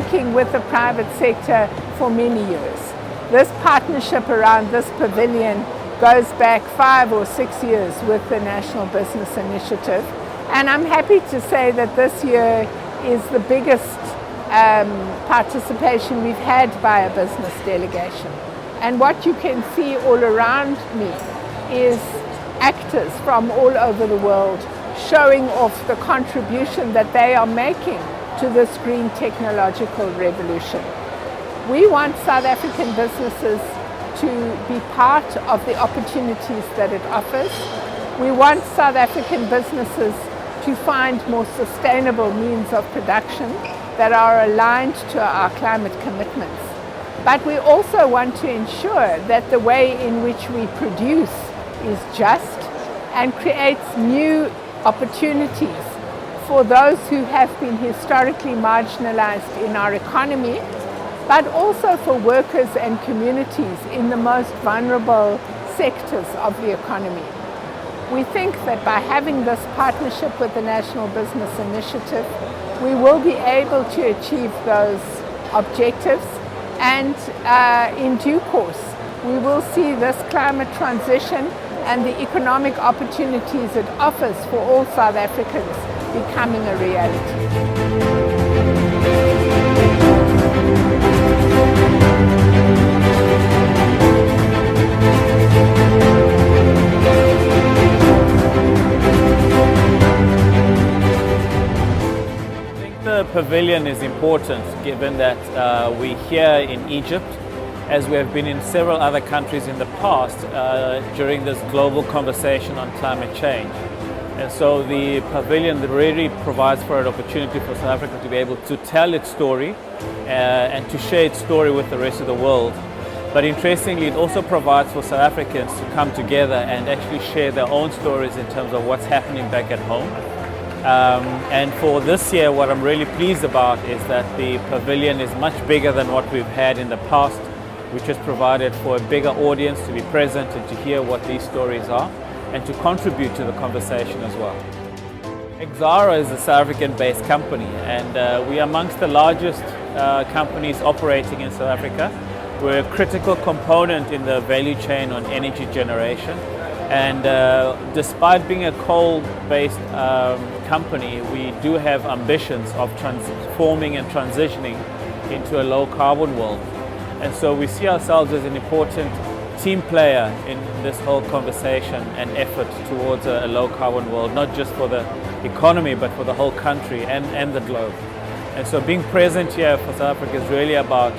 working with the private sector for many years. This partnership around this pavilion goes back 5 or 6 years with the National Business Initiative, and I'm happy to say that this year is the biggest participation we've had by a business delegation. And what you can see all around me is actors from all over the world showing off the contribution that they are making to this green technological revolution. We want South African businesses to be part of the opportunities that it offers. We want South African businesses to find more sustainable means of production that are aligned to our climate commitments. But we also want to ensure that the way in which we produce is just and creates new opportunities for those who have been historically marginalized in our economy, but also for workers and communities in the most vulnerable sectors of the economy. We think that by having this partnership with the National Business Initiative, we will be able to achieve those objectives, and in due course, we will see this climate transition and the economic opportunities it offers for all South Africans becoming a reality. The pavilion is important given that we're here in Egypt, as we have been in several other countries in the past during this global conversation on climate change. And so the pavilion really provides for an opportunity for South Africa to be able to tell its story and to share its story with the rest of the world. But interestingly, it also provides for South Africans to come together and actually share their own stories in terms of what's happening back at home. And for this year, what I'm really pleased about is that the pavilion is much bigger than what we've had in the past, which has provided for a bigger audience to be present and to hear what these stories are and to contribute to the conversation as well. Exxaro is a South African-based company, and we are amongst the largest companies operating in South Africa. We're a critical component in the value chain on energy generation. And despite being a coal-based company, we do have ambitions of transforming and transitioning into a low-carbon world. And so we see ourselves as an important team player in this whole conversation and effort towards a low-carbon world, not just for the economy, but for the whole country and the globe. And so being present here for South Africa is really about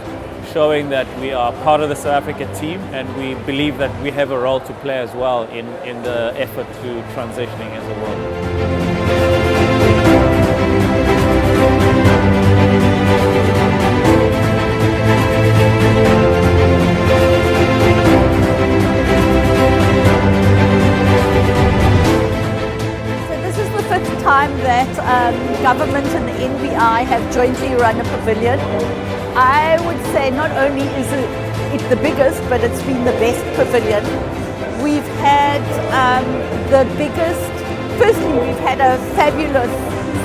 showing that we are part of the South Africa team, and we believe that we have a role to play as well in the effort to transitioning as a world. Time that government and the NBI have jointly run a pavilion. I would say not only is it the biggest, but it's been the best pavilion. We've had the biggest, firstly we've had a fabulous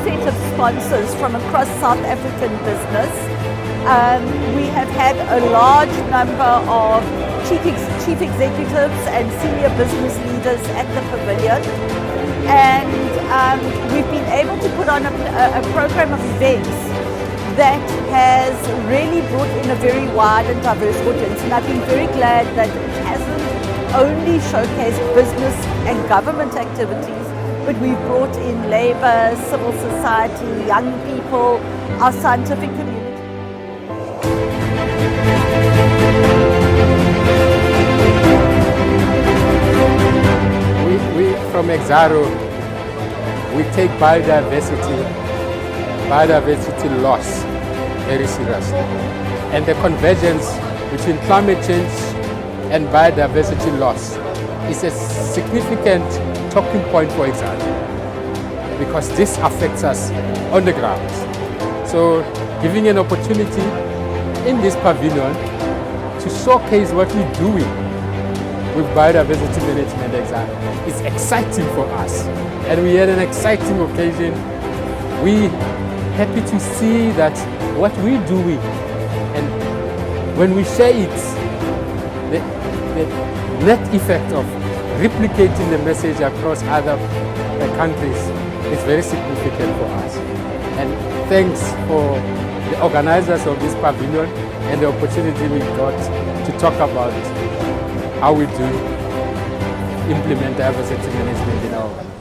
set of sponsors from across South African business. We have had a large number of chief executives and senior business leaders at the pavilion. And we've been able to put on a program of events that has really brought in a very wide and diverse audience. And I've been very glad that it hasn't only showcased business and government activities, but we've brought in labor, civil society, young people, our scientific community. We from Exxaro, we take biodiversity loss very seriously. And the convergence between climate change and biodiversity loss is a significant talking point for Exxaro, because this affects us on the ground. So giving an opportunity in this pavilion to showcase what we're doing with biodiversity management Exxaro is exciting for us. And we had an exciting occasion. We're happy to see that what we're doing, and when we share it, the net effect of replicating the message across other countries is very significant for us. And thanks for the organizers of this pavilion and the opportunity we got to talk about how we do implement diversity management in our organization.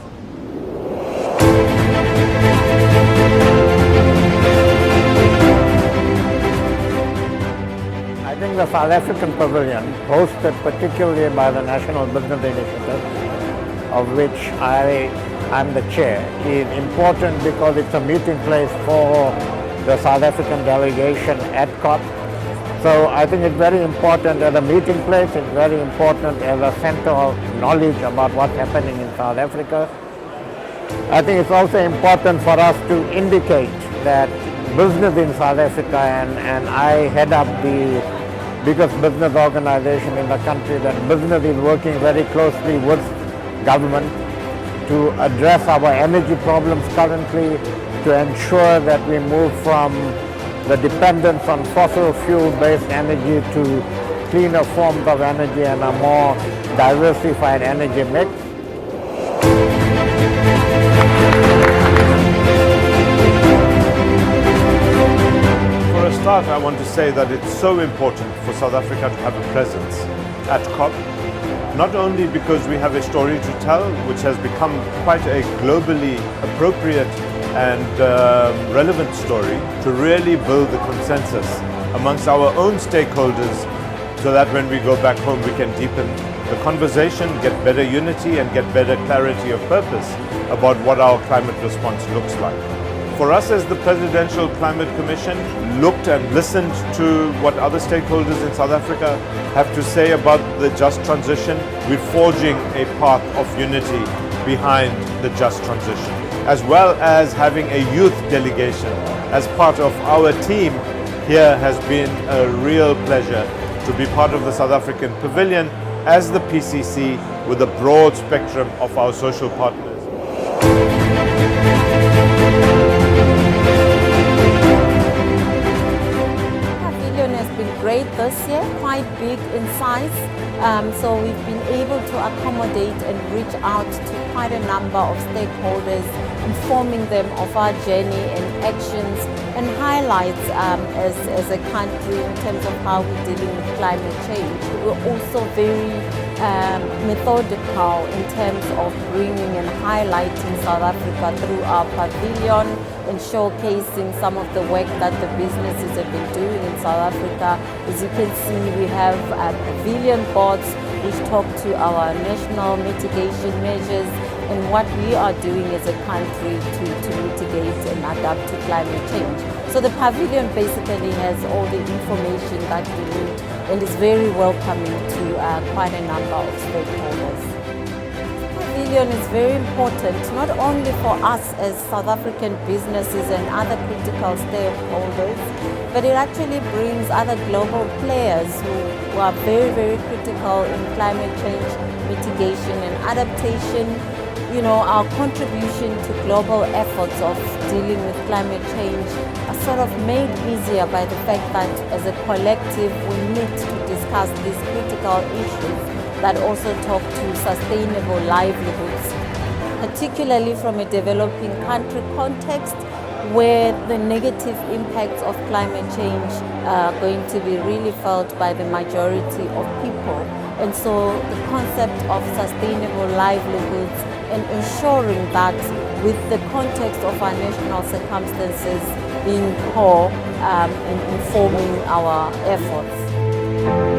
I think the South African Pavilion, hosted particularly by the National Business Initiative, of which I'm the chair, is important because it's a meeting place for the South African delegation at COP. So I think it's very important as a meeting place, it's very important as a center of knowledge about what's happening in South Africa. I think it's also important for us to indicate that business in South Africa, and I head up the biggest business organization in the country, that business is working very closely with government to address our energy problems currently, to ensure that we move from the dependence on fossil fuel-based energy to cleaner forms of energy and a more diversified energy mix. For a start, I want to say that it's so important for South Africa to have a presence at COP, not only because we have a story to tell, which has become quite a globally appropriate and relevant story, to really build the consensus amongst our own stakeholders, so that when we go back home we can deepen the conversation, get better unity and get better clarity of purpose about what our climate response looks like. For us as the Presidential Climate Commission looked and listened to what other stakeholders in South Africa have to say about the just transition, we're forging a path of unity behind the just transition, as well as having a youth delegation as part of our team. Here has been a real pleasure to be part of the South African Pavilion as the PCC with a broad spectrum of our social partners. Great this year, quite big in size, so we've been able to accommodate and reach out to quite a number of stakeholders, informing them of our journey and actions and highlights as a country in terms of how we're dealing with climate change. We're also very methodical in terms of bringing and highlighting South Africa through our pavilion and showcasing some of the work that the businesses have been doing in South Africa. As you can see, we have pavilion boards which talk to our national mitigation measures and what we are doing as a country to mitigate and adapt to climate change. So the pavilion basically has all the information that we need and is very welcoming to quite a number of stakeholders. The pavilion is very important not only for us as South African businesses and other critical stakeholders, but it actually brings other global players who are very, very critical in climate change mitigation and adaptation. You know, our contribution to global efforts of dealing with climate change are sort of made easier by the fact that as a collective we meet to discuss these critical issues that also talk to sustainable livelihoods, particularly from a developing country context where the negative impacts of climate change are going to be really felt by the majority of people. And so the concept of sustainable livelihoods and ensuring that with the context of our national circumstances being core in informing our efforts.